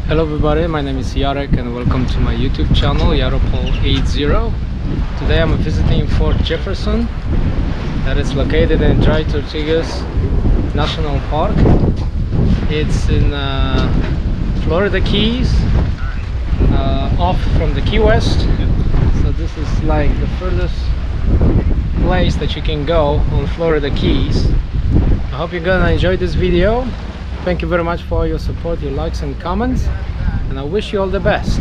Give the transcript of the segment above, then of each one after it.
Hello everybody, my name is Jarek and welcome to my YouTube channel, Yaropol80. Today I'm visiting Fort Jefferson, that is located in Dry Tortugas National Park. It's in Florida Keys, off from the Key West. So this is like the furthest place that you can go on Florida Keys. I hope you're gonna enjoy this video. Thank you very much for your support, your likes and comments, and I wish you all the best.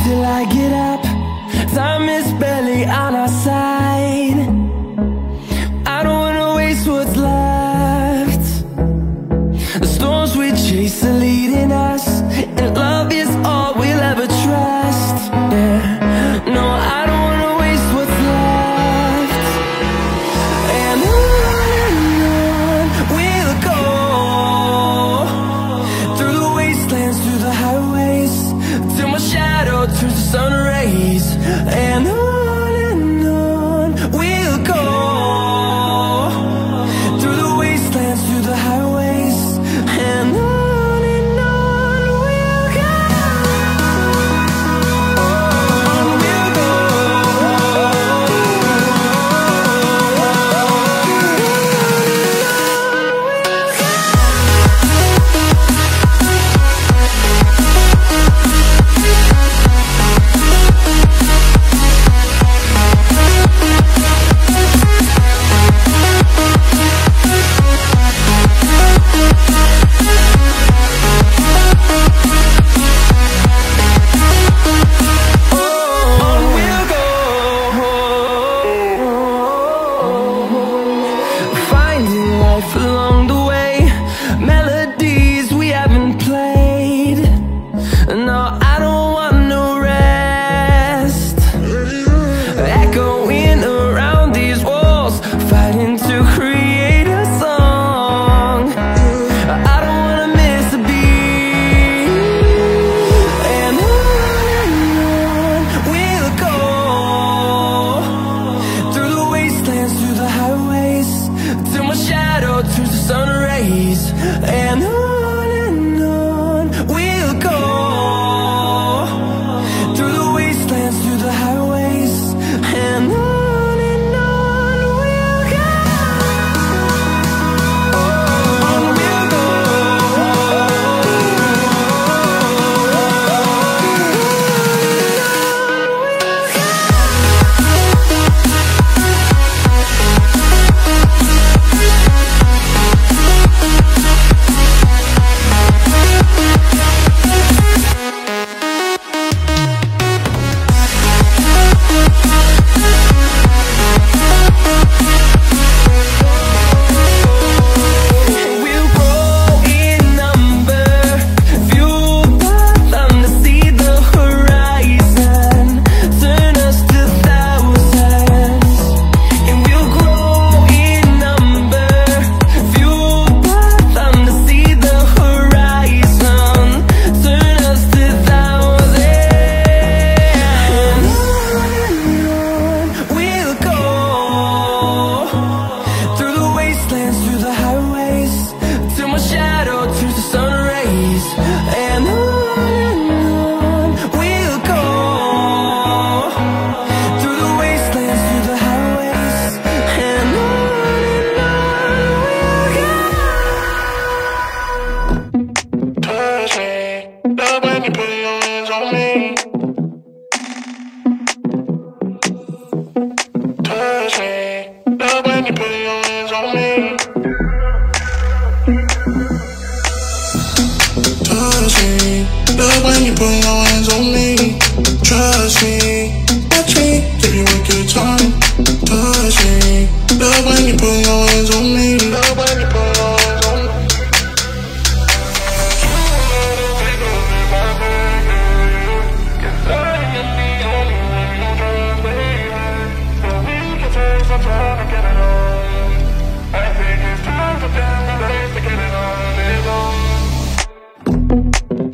Till I get up, time is barely on our side. I don't wanna waste what's left. The storms we chase are leading us, and love is all we'll ever trust. Yeah, no, I don't wanna waste what's left. And on we'll go, through the wastelands, through the highways, till my shadow turns to sun rays. And on we'll go, through the wastelands, through the highways, and on we'll go. On we'll go. Along the way, melodies we haven't played. No, I don't want no rest. Echoing around these walls, fighting to create a song. I don't wanna miss a beat. And on we'll go, through the wastelands, through the highways, till my shadow turns to sun rays. And on we'll go, through the wastelands, through the highways, and on we'll go. On we'll go. me. Love when you put your hands on me. Trust me. Watch me, give you a good time. Touch me. Love when you put your hands on me. Love when you put your hands on me.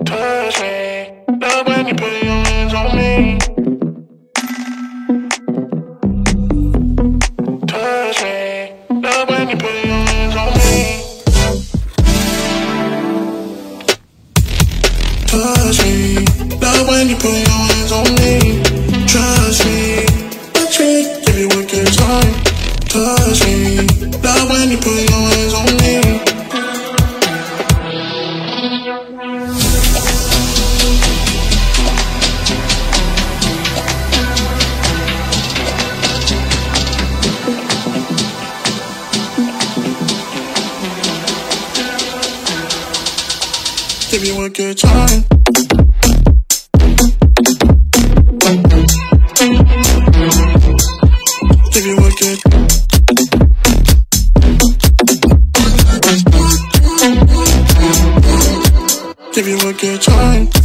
Touch me, love when you put your hands on me. Touch me, love when you put your hands on me. Touch me, love when you put your hands on me. Trust me, watch me, give you a good time. Touch me, love when you put your hands on me. Give you a good time. Give you a good. Give you a good time.